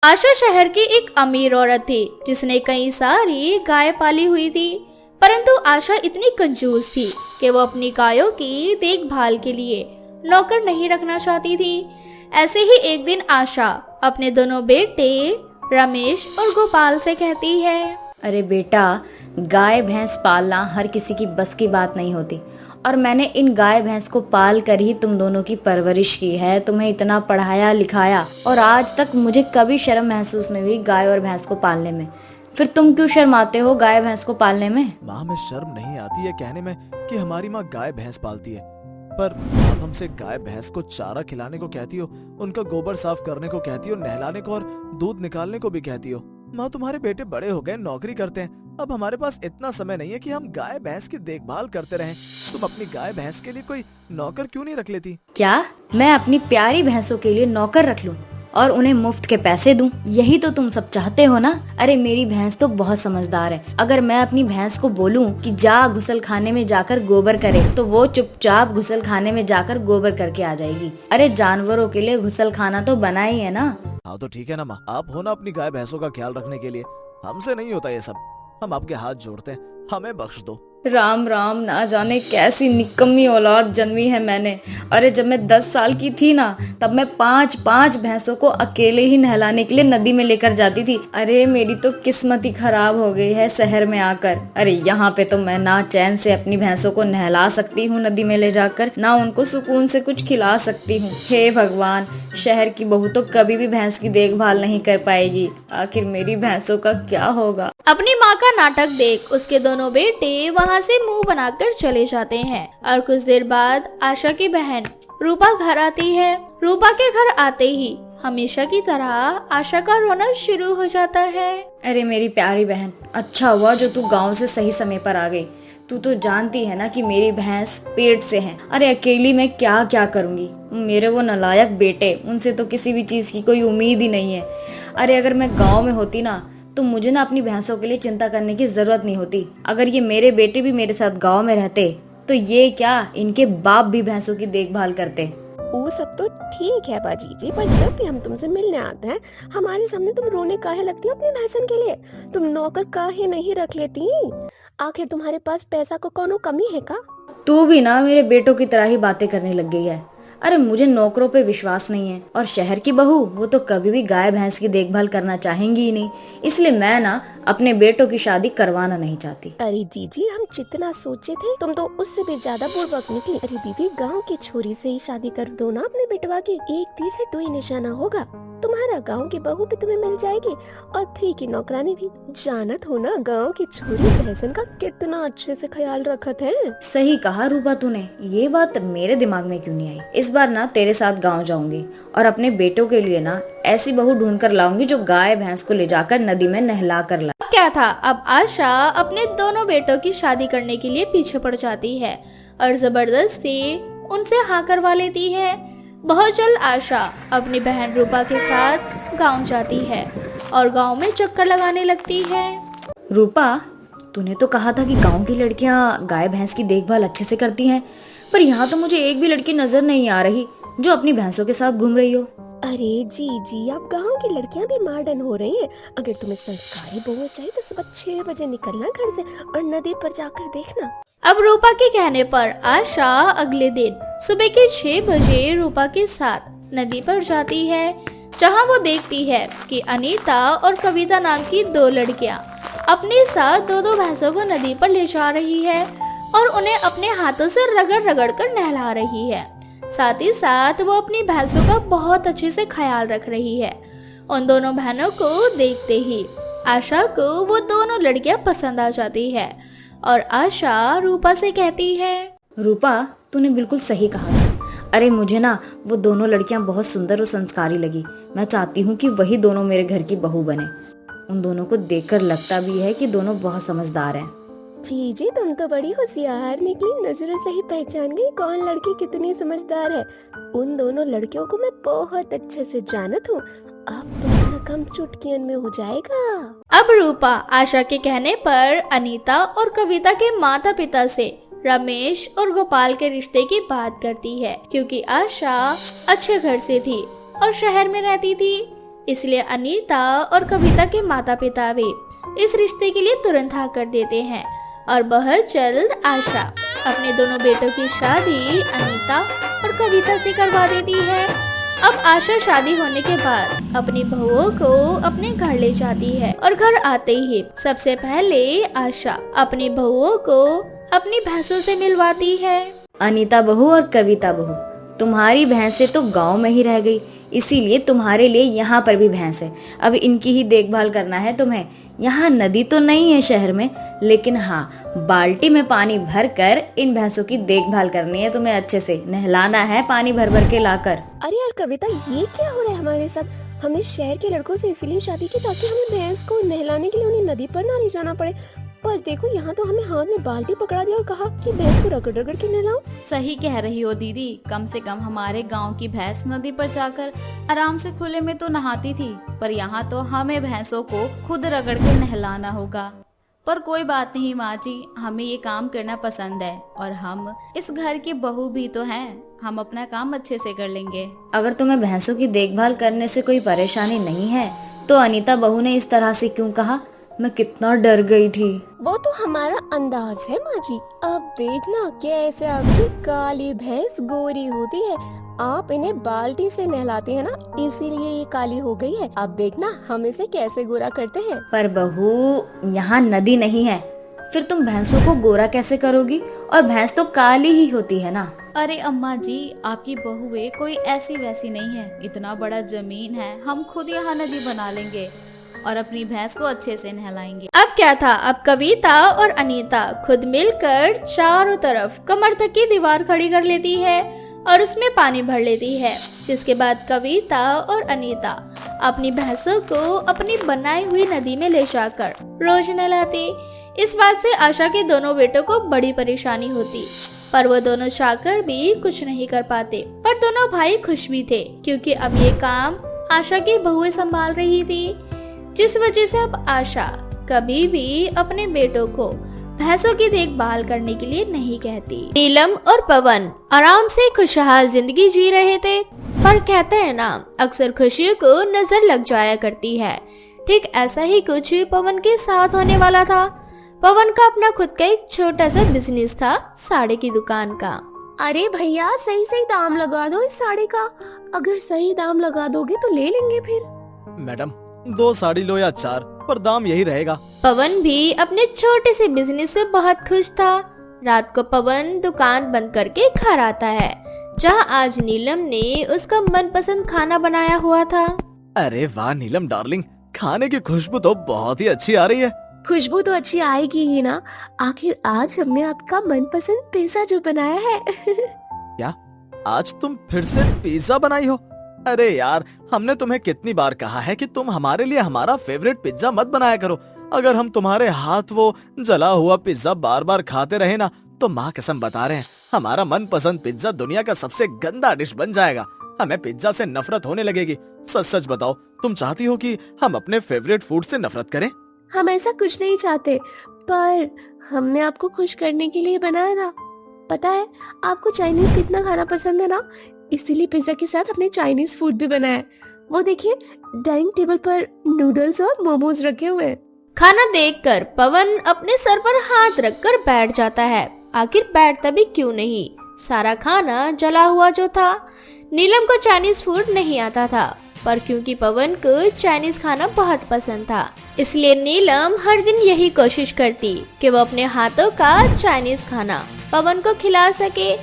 आशा शहर की एक अमीर औरत थी जिसने कई सारी गाय पाली हुई थी। परंतु आशा इतनी कंजूस थी कि वो अपनी गायों की देखभाल के लिए नौकर नहीं रखना चाहती थी। ऐसे ही एक दिन आशा अपने दोनों बेटे रमेश और गोपाल से कहती है, अरे बेटा, गाय भैंस पालना हर किसी की बस की बात नहीं होती। और मैंने इन गाय भैंस को पाल कर ही तुम दोनों की परवरिश की है, तुम्हें इतना पढ़ाया लिखाया, और आज तक मुझे कभी शर्म महसूस नहीं हुई गाय और भैंस को पालने में। फिर तुम क्यों शर्माते हो गाय भैंस को पालने में? माँ, हमें शर्म नहीं आती है कहने में कि हमारी माँ गाय भैंस पालती है, पर आप हमसे गाय भैंस को चारा खिलाने को कहती हो, उनका गोबर साफ करने को कहती हो, नहलाने को और दूध निकालने को भी कहती हो। माँ, तुम्हारे बेटे बड़े हो गए, नौकरी करते हैं, अब हमारे पास इतना समय नहीं है कि हम गाय भैंस की देखभाल करते रहें। तुम अपनी गाय भैंस के लिए कोई नौकर क्यों नहीं रख लेती? क्या मैं अपनी प्यारी भैंसों के लिए नौकर रख लूं और उन्हें मुफ्त के पैसे दूं? यही तो तुम सब चाहते हो ना? अरे मेरी भैंस तो बहुत समझदार है। अगर मैं अपनी भैंस को बोलूं कि जा गुसल खाने में जाकर गोबर करे, तो वो चुपचाप गुसल खाने में जाकर गोबर करके आ जाएगी। अरे जानवरों के लिए गुसल खाना तो बना ही है ना। हाँ तो ठीक है ना माँ, आप हो ना अपनी गाय भैंसों का ख्याल रखने के लिए। हमसे नहीं होता ये सब, हम आपके हाथ जोड़ते हैं, हमें बख्श दो। राम राम, ना जाने कैसी निकम्मी औलाद जन्मी है मैंने। अरे जब मैं 10 साल की थी ना, तब मैं 5-5 भैंसों को अकेले ही नहलाने के लिए नदी में लेकर जाती थी। अरे मेरी तो किस्मत ही खराब हो गई है शहर में आकर। अरे यहाँ पे तो मैं ना चैन से अपनी भैंसों को नहला सकती हूँ नदी में ले जाकर, ना उनको सुकून से कुछ खिला सकती हूँ। हे भगवान, शहर की बहू तो कभी भी भैंस की देखभाल नहीं कर पाएगी। आखिर मेरी भैंसों का क्या होगा? अपनी माँ का नाटक देख उसके दोनों बेटे वहाँ से मुंह बनाकर चले जाते हैं। और कुछ देर बाद आशा की बहन रूपा घर आती है। रूपा के घर आते ही हमेशा की तरह आशा का रोना शुरू हो जाता है। अरे मेरी प्यारी बहन, अच्छा हुआ जो तू गांव से सही समय पर आ गई। तू तो जानती है ना कि मेरी भैंस पेट से है। अरे अकेली मैं क्या क्या करूंगी? मेरे वो नालायक बेटे, उनसे तो किसी भी चीज की कोई उम्मीद ही नहीं है। अरे अगर मैं गांव में होती ना, तो मुझे ना अपनी भैंसों के लिए चिंता करने की जरूरत नहीं होती। अगर ये मेरे बेटे भी मेरे साथ गांव में रहते, तो ये क्या, इनके बाप भी भैंसों की देखभाल करते। वो सब तो ठीक है बाजी जी, पर जब भी हम तुमसे मिलने आते हैं, हमारे सामने तुम रोने काहे लगती हो अपनी भैंसन के लिए? तुम नौकर काहे नहीं रख लेती? आखिर तुम्हारे पास पैसा को कोनो कमी है का? तू भी ना मेरे बेटों की तरह ही बातें करने लग गई है। अरे मुझे नौकरों पे विश्वास नहीं है, और शहर की बहू वो तो कभी भी गाय भैंस की देखभाल करना चाहेंगी ही नहीं। इसलिए मैं ना अपने बेटों की शादी करवाना नहीं चाहती। अरे दीदी, हम जितना सोचे थे तुम तो उससे भी ज्यादा बुड़बक निकली। अरे दीदी, गांव की छोरी से ही शादी कर दो ना अपने बेटवा की। एक तीर से दो ही निशाना होगा। तुम्हारा गांव की बहू भी तुम्हें मिल जाएगी और फ्री की नौकरानी भी। जानत हो ना, गांव की छोरी भैंसन का कितना अच्छे से ख्याल रखत है। सही कहा रूपा तूने, ये बात मेरे दिमाग में क्यों नहीं आई। इस बार ना तेरे साथ गांव जाऊंगी और अपने बेटों के लिए ना ऐसी बहू ढूंढ कर लाऊंगी जो गाय भैंस को ले जाकर नदी में नहला कर ला। क्या था, अब आशा अपने दोनों बेटों की शादी करने के लिए पीछे पड़ जाती है और जबरदस्ती उनसे हाँ करवा लेती है। बहुत जल्द आशा अपनी बहन रूपा के साथ गांव जाती है और गांव में चक्कर लगाने लगती है। रूपा, तूने तो कहा था कि गांव की लड़कियां गाय भैंस की देखभाल अच्छे से करती हैं, पर यहाँ तो मुझे एक भी लड़की नजर नहीं आ रही जो अपनी भैंसों के साथ घूम रही हो। अरे जी, अब गांव की लड़कियां भी मॉडर्न हो रही हैं। अगर तुम्हें संस्कारी बहू चाहिए तो सुबह 6 बजे निकलना घर से और नदी पर जाकर देखना। अब रूपा के कहने पर आशा अगले दिन सुबह के 6 बजे रूपा के साथ नदी पर जाती है, जहां वो देखती है कि अनीता और कविता नाम की 2 लड़कियां अपने साथ 2-2 भैंसों को नदी पर ले जा रही है और उन्हें अपने हाथों से रगड़ रगड़ कर नहला रही है। साथ ही साथ वो अपनी भैंसों का बहुत अच्छे से ख्याल रख रही है। उन दोनों बहनों को देखते ही आशा को वो दोनों लड़कियां पसंद आ जाती है और आशा रूपा से कहती है, रूपा, तूने बिल्कुल सही कहा था। अरे मुझे ना वो दोनों लड़कियां बहुत सुंदर और संस्कारी लगी। मैं चाहती हूँ कि वही दोनों मेरे घर की बहू बने। उन दोनों को देखकर लगता भी है कि दोनों बहुत समझदार हैं। जी, तुम तो बड़ी होशियार निकली। नजरों से ही पहचान गई कौन लड़की कितनी समझदार है। उन दोनों लड़कियों को मैं बहुत अच्छे से जानत हूँ। अब तुम्हारा काम चुटकियों में हो जाएगा। अब रूपा आशा के कहने पर अनीता और कविता के माता पिता से रमेश और गोपाल के रिश्ते की बात करती है, क्योंकि आशा अच्छे घर से थी और शहर में रहती थी। इसलिए अनीता और कविता के माता पिता भी इस रिश्ते के लिए तुरंत हाँ कर देते हैं और बहुत जल्द आशा अपने दोनों बेटों की शादी अनीता और कविता से करवा देती है। अब आशा शादी होने के बाद अपनी बहुओं को अपने घर ले जाती है और घर आते ही सबसे पहले आशा अपनी बहुओं को अपनी भैंसों से मिलवाती है। अनीता बहू और कविता बहू, तुम्हारी भैंसें तो गांव में ही रह गई, इसीलिए तुम्हारे लिए यहाँ पर भी भैंस है। अब इनकी ही देखभाल करना है तुम्हें। यहाँ नदी तो नहीं है शहर में, लेकिन हाँ बाल्टी में पानी भर कर इन भैंसों की देखभाल करनी है तुम्हें, अच्छे से नहलाना है पानी भर भर के लाकर। अरे यार कविता, ये क्या हो रहा है हमारे साथ? हमने शहर के लड़कों से इसीलिए शादी की ताकि हमें भैंस को नहलाने के लिए उन्हें नदी पर ना ले जाना पड़े, पर देखो यहाँ तो हमें हाथ में बाल्टी पकड़ा दिया और कहा कि भैंस को रगड़ रगड़ के नहलाओ। सही कह रही हो दीदी, कम से कम हमारे गांव की भैंस नदी पर जाकर आराम से खुले में तो नहाती थी, पर यहाँ तो हमें भैंसों को खुद रगड़ के नहलाना होगा। पर कोई बात नहीं माँ जी, हमें ये काम करना पसंद है और हम इस घर की बहू भी तो हैं, हम अपना काम अच्छे से कर लेंगे। अगर तुम्हें भैंसों की देखभाल करने से कोई परेशानी नहीं है तो अनीता बहू ने इस तरह से क्यों कहा? मैं कितना डर गई थी। वो तो हमारा अंदाज है माँ जी। अब देखना कैसे आपकी काली भैंस गोरी होती है। आप इन्हें बाल्टी से नहलाते हैं ना, इसीलिए ये काली हो गई है। अब देखना हम इसे कैसे गोरा करते हैं। पर बहू, यहाँ नदी नहीं है, फिर तुम भैंसों को गोरा कैसे करोगी? और भैंस तो काली ही होती है ना। अरे अम्मा जी, आपकी बहुएं कोई ऐसी वैसी नहीं है, इतना बड़ा जमीन है, हम खुद यहाँ नदी बना लेंगे और अपनी भैंस को अच्छे से नहलाएंगे। अब क्या था, अब कविता और अनीता खुद मिलकर चारों तरफ कमर तक की दीवार खड़ी कर लेती है और उसमें पानी भर लेती है, जिसके बाद कविता और अनीता अपनी भैंसों को अपनी बनाई हुई नदी में ले जाकर रोज नहलाती। इस बात से आशा के दोनों बेटों को बड़ी परेशानी होती, पर वो दोनों चाहकर भी कुछ नहीं कर पाते। पर दोनों भाई खुश भी थे, क्योंकि अब ये काम आशा की बहुएं संभाल रही थी, जिस वजह से अब आशा कभी भी अपने बेटों को भैंसों की देखभाल करने के लिए नहीं कहती। नीलम और पवन आराम से खुशहाल जिंदगी जी रहे थे, पर कहते हैं ना, अक्सर खुशियों को नजर लग जाया करती है। ठीक ऐसा ही कुछ पवन के साथ होने वाला था। पवन का अपना खुद का एक छोटा सा बिजनेस था, साड़ी की दुकान का। अरे भैया, सही सही दाम लगा दो इस साड़ी का। अगर सही दाम लगा दोगे तो ले लेंगे फिर। मैडम, 2 साड़ी लो या 4, पर दाम यही रहेगा। पवन भी अपने छोटे से बिजनेस से बहुत खुश था। रात को पवन दुकान बंद करके घर आता है, जहां आज नीलम ने उसका मनपसंद खाना बनाया हुआ था। अरे वाह नीलम डार्लिंग, खाने की खुशबू तो बहुत ही अच्छी आ रही है। खुशबू तो अच्छी आएगी ही ना, आखिर आज हमने आपका मनपसंद पिज्जा जो बनाया है। क्या आज तुम फिर से पिज्जा बनाई हो? अरे यार, हमने तुम्हें कितनी बार कहा है कि तुम हमारे लिए हमारा फेवरेट पिज्जा मत बनाया करो। अगर हम तुम्हारे हाथ वो जला हुआ पिज्जा बार बार खाते रहे ना, तो माँ कसम बता रहे हैं, हमारा मनपसंद पिज्जा दुनिया का सबसे गंदा डिश बन जाएगा। हमें पिज्जा से नफरत होने लगेगी। सच सच बताओ, तुम चाहती हो कि हम अपने फेवरेट फूड से नफरत करें? हम ऐसा कुछ नहीं चाहते, पर हमने आपको खुश करने के लिए बनाया था। पता है आपको चाइनीज कितना खाना पसंद है ना, इसीलिए पिज्जा के साथ अपने चाइनीज फूड भी बनाया। वो देखिए, डाइनिंग टेबल पर नूडल्स और मोमोज रखे हुए हैं। खाना देखकर पवन अपने सर पर हाथ रखकर बैठ जाता है। आखिर बैठता भी क्यों नहीं, सारा खाना जला हुआ जो था। नीलम को चाइनीज फूड नहीं आता था, पर क्योंकि पवन को चाइनीज खाना बहुत पसंद था, इसलिए नीलम हर दिन यही कोशिश करती कि वो अपने हाथों का चाइनीज खाना पवन को खिला सके।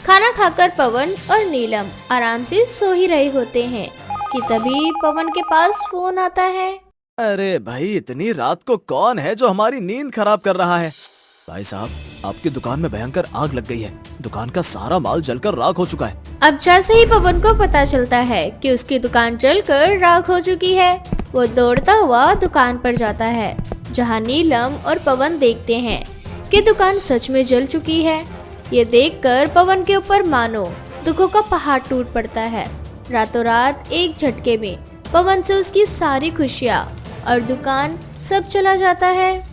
खाना खाकर पवन और नीलम आराम से सो ही रहे होते हैं कि तभी पवन के पास फोन आता है। अरे भाई, इतनी रात को कौन है जो हमारी नींद खराब कर रहा है? भाई साहब, आपकी दुकान में भयंकर आग लग गई है। दुकान का सारा माल जलकर राख हो चुका है। अब जैसे ही पवन को पता चलता है कि उसकी दुकान जलकर राख हो चुकी है, वो दौड़ता हुआ दुकान पर जाता है, जहां नीलम और पवन देखते हैं कि दुकान सच में जल चुकी है। ये देखकर पवन के ऊपर मानो दुखों का पहाड़ टूट पड़ता है। रातों रात एक झटके में पवन से उसकी सारी खुशियाँ और दुकान सब चला जाता है।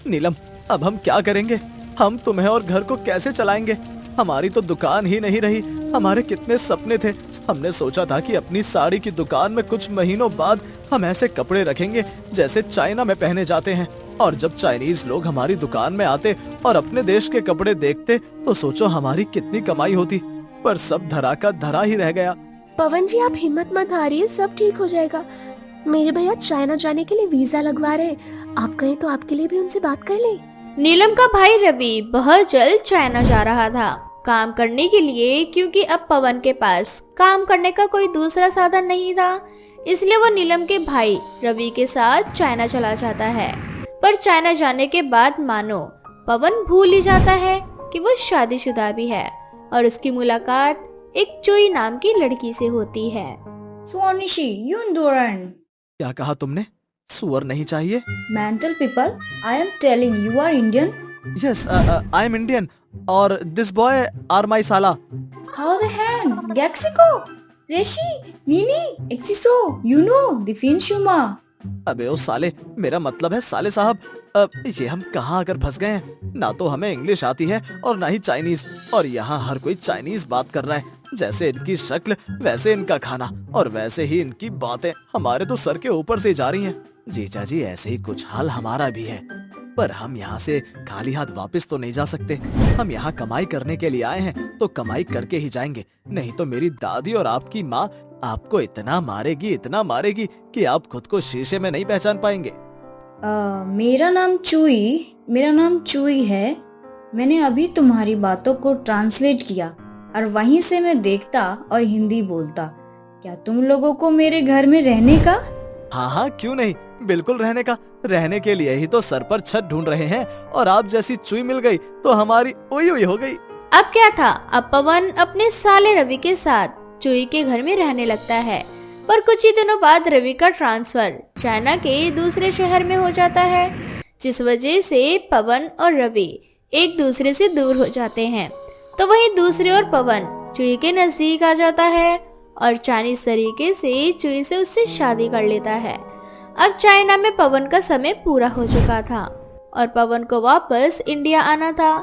नीलम, अब हम क्या करेंगे? हम तुम्हें और घर को कैसे चलाएंगे? हमारी तो दुकान ही नहीं रही। हमारे कितने सपने थे, हमने सोचा था कि अपनी साड़ी की दुकान में कुछ महीनों बाद हम ऐसे कपड़े रखेंगे जैसे चाइना में पहने जाते हैं, और जब चाइनीज लोग हमारी दुकान में आते और अपने देश के कपड़े देखते तो सोचो हमारी कितनी कमाई होती। पर सब धरा का धरा ही रह गया। पवन जी, आप हिम्मत मत हारिए, सब ठीक हो जाएगा। मेरे भैया चाइना जाने के लिए वीजा लगवा रहे हैं, आप कहें तो आपके लिए भी उनसे बात कर लें। नीलम का भाई रवि बहुत जल्द चाइना जा रहा था काम करने के लिए, क्योंकि अब पवन के पास काम करने का कोई दूसरा साधन नहीं था। इसलिए वो नीलम के भाई रवि के साथ चाइना चला जाता है। पर चाइना जाने के बाद मानो पवन भूल ही जाता है कि वो शादीशुदा भी है, और उसकी मुलाकात एक चुई नाम की लड़की से होती है। स्वानिशी यूंडोरन। क्या कहा तुमने? सुअर नहीं चाहिए? Mental people, I am telling you are Indian. Yes, I am Indian और दिस बॉय आर माई साला। हाउ द हैंड गैक्सिको रेशी नीनी एक्सिसो यू नो दिफिन शुमा। अबे ओ साले, मेरा मतलब है साले साहब। ये हम कहाँ आकर फंस गए हैं? ना तो हमें इंग्लिश आती है और ना ही चाइनीज, और यहाँ हर कोई चाइनीज बात कर रहा है। जैसे इनकी शक्ल वैसे इनका खाना और वैसे ही इनकी बातें हमारे तो सर के ऊपर से जा रही हैं। जीजा जी, ऐसे ही कुछ हाल हमारा भी है, पर हम यहाँ से खाली हाथ वापस तो नहीं जा सकते। हम यहाँ कमाई करने के लिए आए हैं तो कमाई करके ही जाएंगे, नहीं तो मेरी दादी और आपकी माँ आपको इतना मारेगी कि आप खुद को शीशे में नहीं पहचान पाएंगे। मेरा नाम चुई है। मैंने अभी तुम्हारी बातों को ट्रांसलेट किया और वहीं से मैं देखता और हिंदी बोलता। क्या तुम लोगों को मेरे घर में रहने का? हाँ, क्यों नहीं, बिल्कुल रहने का। रहने के लिए ही तो सर पर छत ढूंढ रहे हैं, और आप जैसी चुई मिल गई तो हमारी ओई हो गई। अब क्या था, अब पवन अपने साले रवि के साथ चुई के घर में रहने लगता है। पर कुछ ही दिनों बाद रवि का ट्रांसफर चाइना के दूसरे शहर में हो जाता है, जिस वजह से पवन और रवि एक दूसरे से दूर हो जाते हैं। तो वहीं दूसरी ओर पवन चुई के नजदीक आ जाता है और चाइनीज तरीके से चुई से उससे शादी कर लेता है। अब चाइना में पवन का समय पूरा हो चुका था और पवन को वापस इंडिया आना था,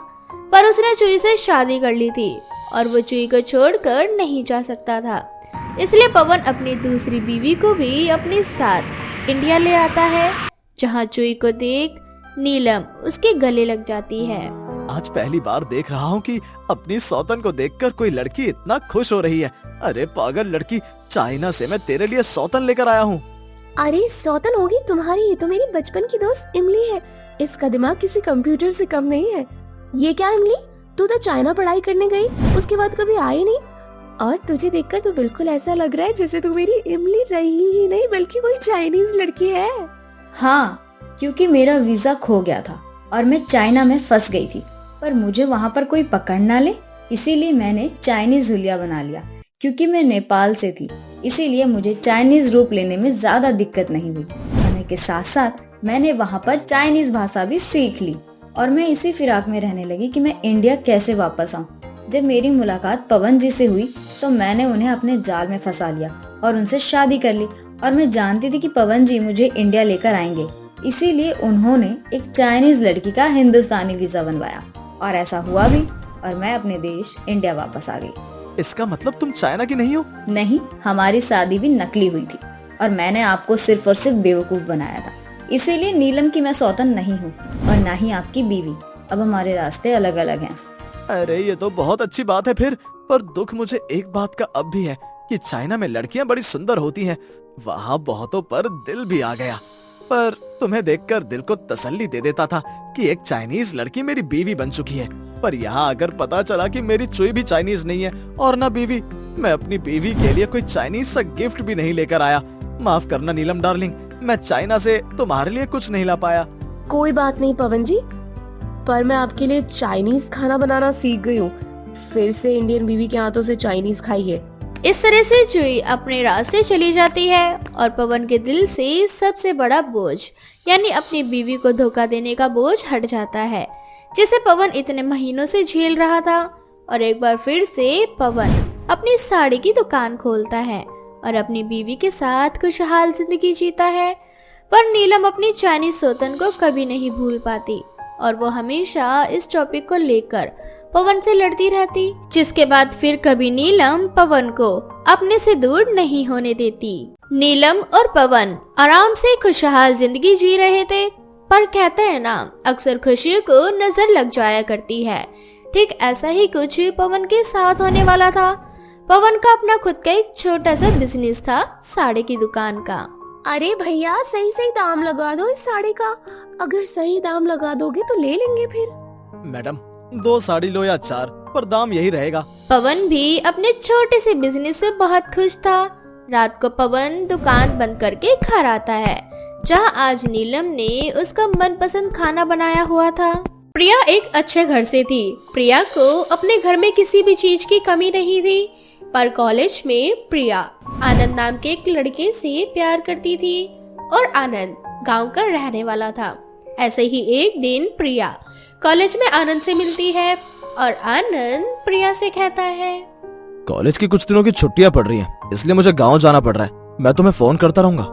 पर उसने चुई से शादी कर ली थी और वो चुई को छोड़कर नहीं जा सकता था। इसलिए पवन अपनी दूसरी बीवी को भी अपने साथ इंडिया ले आता है, जहाँ चुई को देख नीलम उसके गले लग जाती है। आज पहली बार देख रहा हूँ कि अपनी सौतन को देखकर कोई लड़की इतना खुश हो रही है। अरे पागल लड़की, चाइना से मैं तेरे लिए सौतन लेकर आया हूँ। अरे सौतन होगी तुम्हारी, ये तो मेरी बचपन की दोस्त इमली है। इसका दिमाग किसी कंप्यूटर से कम नहीं है। ये क्या इमली, तू तो चाइना पढ़ाई करने गई, उसके बाद कभी आई नहीं, और तुझे देखकर तो बिल्कुल ऐसा लग रहा है जैसे तू मेरी इमली रही ही नहीं बल्कि कोई चाइनीज लड़की है। हाँ, क्योंकि मेरा वीजा खो गया था और मैं चाइना में फंस गई थी, पर मुझे वहाँ पर कोई पकड़ ना ले, इसीलिए मैंने चाइनीज हुलिया बना लिया। क्योंकि मैं नेपाल से थी, इसीलिए मुझे चाइनीज रूप लेने में ज्यादा दिक्कत नहीं हुई। समय के साथ साथ मैंने वहाँ पर चाइनीज भाषा भी सीख ली और मैं इसी फिराक में रहने लगी कि मैं इंडिया कैसे वापस आऊँ। जब मेरी मुलाकात पवन जी से हुई तो मैंने उन्हें अपने जाल में फंसा लिया और उनसे शादी कर ली, और मैं जानती थी कि पवन जी मुझे इंडिया लेकर आएंगे, इसीलिए उन्होंने एक चाइनीज लड़की का हिंदुस्तानी वीजा बनवाया, और ऐसा हुआ भी, और मैं अपने देश इंडिया वापस आ गई। इसका मतलब तुम चाइना की नहीं हो? नहीं, हमारी शादी भी नकली हुई थी और मैंने आपको सिर्फ और सिर्फ बेवकूफ बनाया था। इसीलिए नीलम की मैं सौतन नहीं हूँ और ना ही आपकी बीवी। अब हमारे रास्ते अलग अलग हैं। अरे ये तो बहुत अच्छी बात है फिर, पर दुख मुझे एक बात का अब भी है कि चाइना में लड़कियां बड़ी सुंदर होती हैं। वहाँ बहुतों पर दिल भी आ गया, पर तुम्हें देखकर दिल को तसल्ली दे देता था कि एक चाइनीज लड़की मेरी बीवी बन चुकी है। पर यहाँ आकर पता चला कि मेरी चुई भी चाइनीज नहीं है और ना बीवी। मैं अपनी बीवी के लिए कोई चाइनीज सा गिफ्ट भी नहीं लेकर आया। माफ करना नीलम डार्लिंग, मैं चाइना से तुम्हारे लिए कुछ नहीं ला पाया। कोई बात नहीं पवन जी, पर मैं आपके लिए चाइनीज खाना बनाना सीख गई हूँ। फिर से इंडियन बीवी के हाथों से चाइनीज खाइए। इस तरह से चुई अपने रास्ते चली जाती है और पवन के दिल से सबसे बड़ा बोझ यानी अपनी बीवी को धोखा देने का बोझ हट जाता है, जिसे पवन इतने महीनों से झेल रहा था। और एक बार फिर से पवन अपनी साड़ी की दुकान खोलता है और अपनी बीवी के साथ खुशहाल जिंदगी जीता है। पर नीलम अपनी चाइनीज सौतन को कभी नहीं भूल पाती और वो हमेशा इस टॉपिक को लेकर पवन से लड़ती रहती, जिसके बाद फिर कभी नीलम पवन को अपने से दूर नहीं होने देती। नीलम और पवन आराम से खुशहाल जिंदगी जी रहे थे, पर कहते हैं ना, अक्सर खुशियों को नजर लग जाया करती है। ठीक ऐसा ही कुछ पवन के साथ होने वाला था। पवन का अपना खुद का एक छोटा सा बिजनेस था, साड़ी की दुकान का। अरे भैया सही सही दाम लगा दो इस साड़ी का, अगर सही दाम लगा दोगे तो ले लेंगे फिर। मैडम 2 साड़ी लो या 4, पर दाम यही रहेगा। पवन भी अपने छोटे से बिजनेस से बहुत खुश था। रात को पवन दुकान बंद करके घर आता है, जहां आज नीलम ने उसका मनपसंद खाना बनाया हुआ था। प्रिया एक अच्छे घर से थी। प्रिया को अपने घर में किसी भी चीज की कमी नहीं थी, पर कॉलेज में प्रिया आनंद नाम के एक लड़के से प्यार करती थी और आनंद गांव का रहने वाला था। ऐसे ही एक दिन प्रिया कॉलेज में आनंद से मिलती है और आनंद प्रिया से कहता है, कॉलेज की कुछ दिनों की छुट्टियां पड़ रही हैं, इसलिए मुझे गांव जाना पड़ रहा है। मैं तुम्हें फोन करता रहूंगा।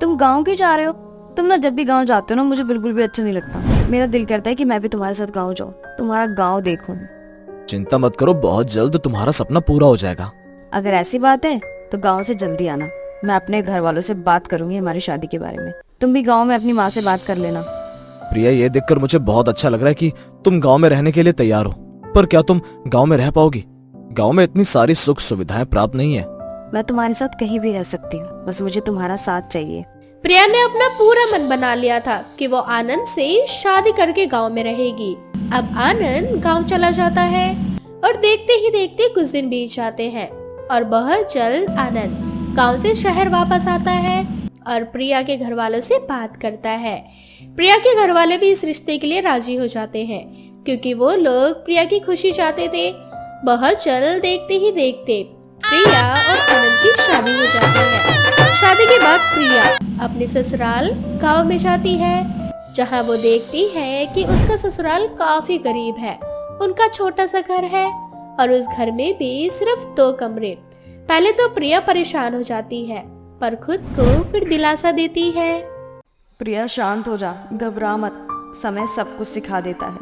तुम गाँव क्यों जा रहे हो? तुम ना जब भी गाँव जाते हो ना, मुझे बिल्कुल भी अच्छा नहीं लगता। मेरा दिल करता है कि मैं भी तुम्हारे साथ गाँव जाऊँ, तुम्हारा गाँव देखूँ। चिंता मत करो, बहुत जल्द तुम्हारा सपना पूरा हो जाएगा। अगर ऐसी बात है तो गाँव से जल्दी आना। मैं अपने घर वालों से बात करूंगी हमारी शादी के बारे में। तुम भी गाँव में अपनी माँ से बात कर लेना। प्रिया, ये देखकर मुझे बहुत अच्छा लग रहा है कि तुम गांव में रहने के लिए तैयार हो, पर क्या तुम गांव में रह पाओगी? गांव में इतनी सारी सुख सुविधाएं प्राप्त नहीं है। मैं तुम्हारे साथ कहीं भी रह सकती हूँ, बस मुझे तुम्हारा साथ चाहिए। प्रिया ने अपना पूरा मन बना लिया था कि वो आनंद से शादी करके गांव में रहेगी। अब आनंद गांव चला जाता है और देखते ही देखते कुछ दिन बीत जाते हैं और बहुत जल्द आनंद गांव से शहर वापस आता है और प्रिया के घर वालों से बात करता है। प्रिया के घर वाले भी इस रिश्ते के लिए राजी हो जाते हैं, क्योंकि वो लोग प्रिया की खुशी चाहते थे। बहुत जल्द देखते ही देखते प्रिया और आनंद की शादी हो जाती है। शादी के बाद प्रिया अपने ससुराल गांव में जाती है, जहां वो देखती है कि उसका ससुराल काफी करीब है। उनका छोटा सा घर है और उस घर में भी सिर्फ 2 कमरे। पहले तो प्रिया परेशान हो जाती है, पर खुद को फिर दिलासा देती है। प्रिया शांत हो जा, घबरा मत, समय सब कुछ सिखा देता है।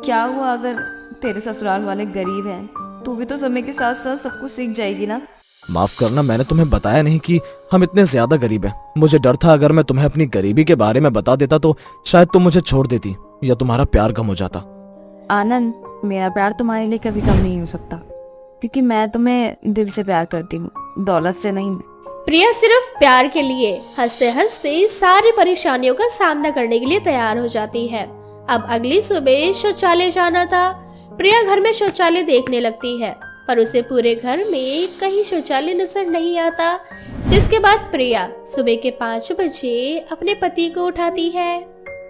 क्या हुआ अगर तेरे ससुराल वाले गरीब हैं? तू भी तो समय के साथ साथ सब कुछ सीख जाएगी ना। माफ करना, मैंने तुम्हें बताया नहीं कि हम इतने ज्यादा गरीब हैं। मुझे डर था अगर मैं तुम्हें अपनी गरीबी के बारे में बता देता तो शायद तुम मुझे छोड़ देती या तुम्हारा प्यार कम हो जाता। आनंद, मेरा प्यार तुम्हारे लिए कभी कम नहीं हो सकता, क्योंकि मैं तुम्हें दिल से प्यार करती हूँ, दौलत से नहीं। प्रिया सिर्फ प्यार के लिए हंसते हंसते सारी परेशानियों का सामना करने के लिए तैयार हो जाती है। अब अगली सुबह शौचालय जाना था। प्रिया घर में शौचालय देखने लगती है, पर उसे पूरे घर में कहीं शौचालय नजर नहीं आता। जिसके बाद प्रिया सुबह के 5 बजे अपने पति को उठाती है।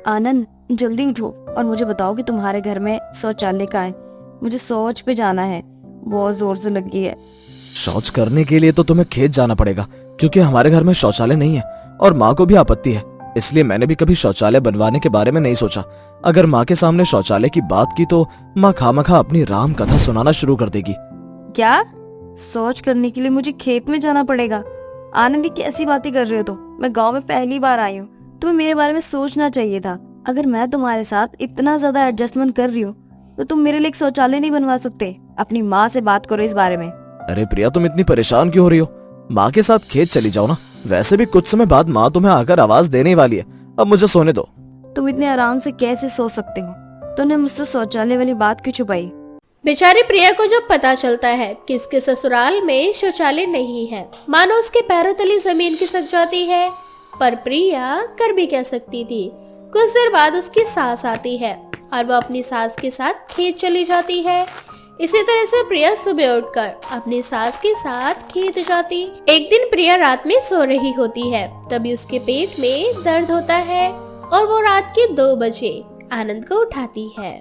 आनंद, जल्दी उठो और मुझे बताओ कि तुम्हारे घर में शौचालय कहाँ है। मुझे शौच पे जाना है, बहुत जोर से लगी है। शौच करने के लिए तो तुम्हें खेत जाना पड़ेगा, क्योंकि हमारे घर में शौचालय नहीं है और माँ को भी आपत्ति है। इसलिए मैंने भी कभी शौचालय बनवाने के बारे में नहीं सोचा। अगर माँ के सामने शौचालय की बात की तो माँ खामखा अपनी राम कथा सुनाना शुरू कर देगी। क्या? शौच करने के लिए मुझे खेत में जाना पड़ेगा? आनंद, कैसी बातें कर रहे हो तुम? मैं गांव में पहली बार आई हूँ, तुम्हें मेरे बारे में सोचना चाहिए था। अगर मैं तुम्हारे साथ इतना ज्यादा एडजस्टमेंट कर रही हूँ तो तुम मेरे लिए एक शौचालय नहीं बनवा सकते? अपनी माँ से बात करो इस बारे में। अरे प्रिया, तुम इतनी परेशान क्यों हो रही हो? माँ के साथ खेत चली जाओ ना। वैसे भी कुछ समय बाद माँ तुम्हें आकर आवाज देने वाली है। अब मुझे सोने दो। तुम इतने आराम से कैसे सो सकते हो? तुमने मुझसे शौचालय वाली बात क्यों छुपाई? बेचारी प्रिया को जब पता चलता है कि उसके ससुराल में शौचालय नहीं है, मानो उसके पैरों तले जमीन खिसक जाती है। पर प्रिया कर भी क्या सकती थी। कुछ देर बाद उसकी सास आती है और वो अपनी सास के साथ खेत चली जाती है। इसी तरह से प्रिया सुबह उठकर अपनी सास के साथ खेत जाती। एक दिन प्रिया रात में सो रही होती है, तभी उसके पेट में दर्द होता है और वो रात के 2 बजे आनंद को उठाती है।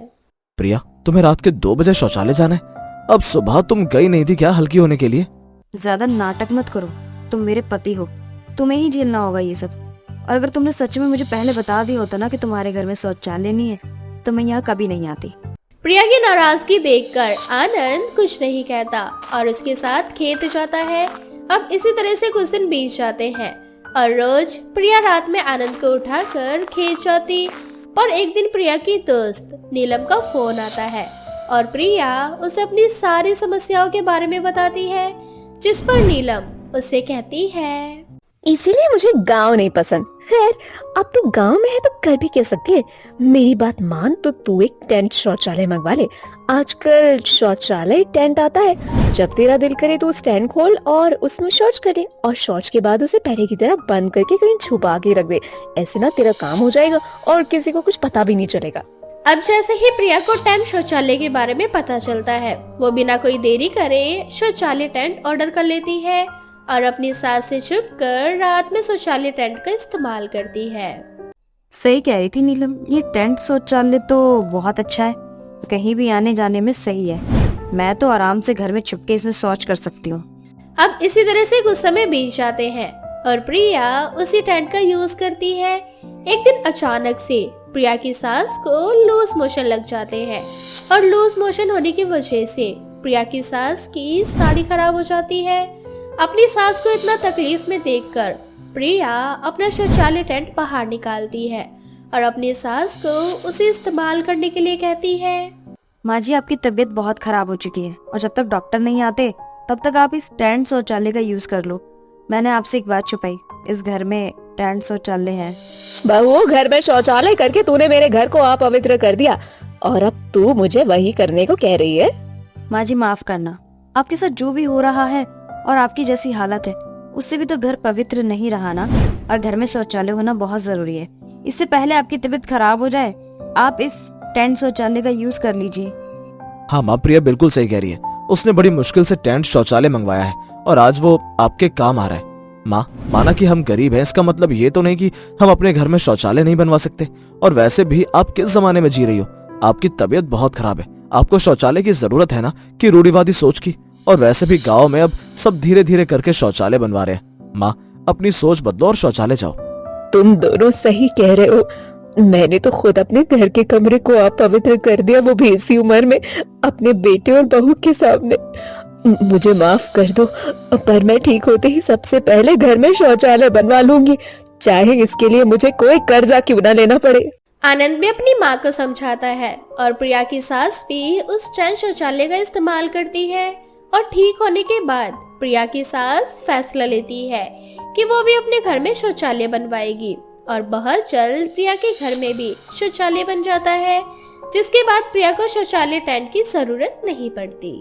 प्रिया, तुम्हें रात के 2 बजे शौचालय जाना है? अब सुबह तुम गई नहीं थी क्या हल्की होने के लिए? ज्यादा नाटक मत करो, तुम मेरे पति हो, तुम्हें ही झेलना होगा ये सब। और अगर तुमने सच में मुझे पहले बता दिया होता ना कि तुम्हारे घर में शौचालय नहीं है, तो मैं यहाँ कभी नहीं आती। प्रिया की नाराजगी देखकर आनंद कुछ नहीं कहता और उसके साथ खेत जाता है। अब इसी तरह से कुछ दिन बीत जाते हैं और रोज प्रिया रात में आनंद को उठाकर खेत जाती। और एक दिन प्रिया की दोस्त नीलम का फोन आता है और प्रिया उसे अपनी सारी समस्याओं के बारे में बताती है, जिस पर नीलम उसे कहती है, इसीलिए मुझे गांव नहीं पसंद। खैर, अब तू गांव में है तो कर भी कह सकती है। मेरी बात मान तो तू एक टेंट शौचालय मंगवा ले। आजकल शौचालय टेंट आता है, जब तेरा दिल करे तो उस टेंट खोल और उसमें शौच करे, और शौच के बाद उसे पहले की तरह बंद करके कहीं छुपा के रख दे। ऐसे ना तेरा काम हो जाएगा और किसी को कुछ पता भी नहीं चलेगा। अब जैसे ही प्रिया को टेंट शौचालय के बारे में पता चलता है, वो बिना कोई देरी करे शौचालय टेंट ऑर्डर कर लेती है और अपनी सास से छुपकर रात में शौचालय टेंट का इस्तेमाल करती है। सही कह रही थी नीलम, ये टेंट शौचालय तो बहुत अच्छा है, कहीं भी आने जाने में सही है। मैं तो आराम से घर में छुपके इसमें शौच कर सकती हूँ। अब इसी तरह से कुछ समय बीत जाते हैं और प्रिया उसी टेंट का यूज करती है। एक दिन अचानक से प्रिया की सास को लूज मोशन लग जाते हैं और लूज मोशन होने की वजह से प्रिया की सास की साड़ी खराब हो जाती है। अपनी सास को इतना तकलीफ में देखकर प्रिया अपना शौचालय टेंट बाहर निकालती है और अपनी सास को उसे इस्तेमाल करने के लिए कहती है, माँ जी, आपकी तबीयत बहुत खराब हो चुकी है और जब तक डॉक्टर नहीं आते तब तक आप इस टेंट शौचालय का यूज कर लो। मैंने आपसे एक बात छुपाई, इस घर में टेंट शौचालय है। बहू, घर में शौचालय करके तूने मेरे घर को अपवित्र कर दिया और अब तू मुझे वही करने को कह रही है। माँ जी, माफ करना, आपके साथ जो भी हो रहा है और आपकी जैसी हालत है उससे भी तो घर पवित्र नहीं रहा ना, और घर में शौचालय होना बहुत जरूरी है। इससे पहले आपकी तबीयत खराब हो जाए आप इस टेंट शौचालय का यूज कर लीजिए। हाँ माँ, प्रिया बिल्कुल सही कह रही है। उसने बड़ी मुश्किल से टेंट शौचालय मंगवाया है और आज वो आपके काम आ रहा है। माँ, माना कि हम गरीब हैं, इसका मतलब ये तो नहीं कि हम अपने घर में शौचालय नहीं बनवा सकते। और वैसे भी आप किस जमाने में जी रही हो? आपकी तबीयत बहुत खराब है, आपको शौचालय की जरूरत है ना कि रूढ़िवादी सोच की? और वैसे भी गांव में अब सब धीरे धीरे करके शौचालय बनवा रहे हैं। माँ, अपनी सोच बदलो और शौचालय जाओ। तुम दोनों सही कह रहे हो। मैंने तो खुद अपने घर के कमरे को अपवित्र कर दिया, वो भी इसी उम्र में, अपने बेटे और बहू के सामने। मुझे माफ कर दो, पर मैं ठीक होते ही सबसे पहले घर में शौचालय बनवा लूंगी, चाहे इसके लिए मुझे कोई कर्जा क्यों ना लेना पड़े। आनंद भी अपनी माँ को समझाता है और प्रिया की सास भी उस टेंट शौचालय का इस्तेमाल करती है। और ठीक होने के बाद प्रिया की सास फैसला लेती है कि वो भी अपने घर में शौचालय बनवाएगी और बहुत जल्द प्रिया के घर में भी शौचालय बन जाता है, जिसके बाद प्रिया को शौचालय टेंट की जरूरत नहीं पड़ती।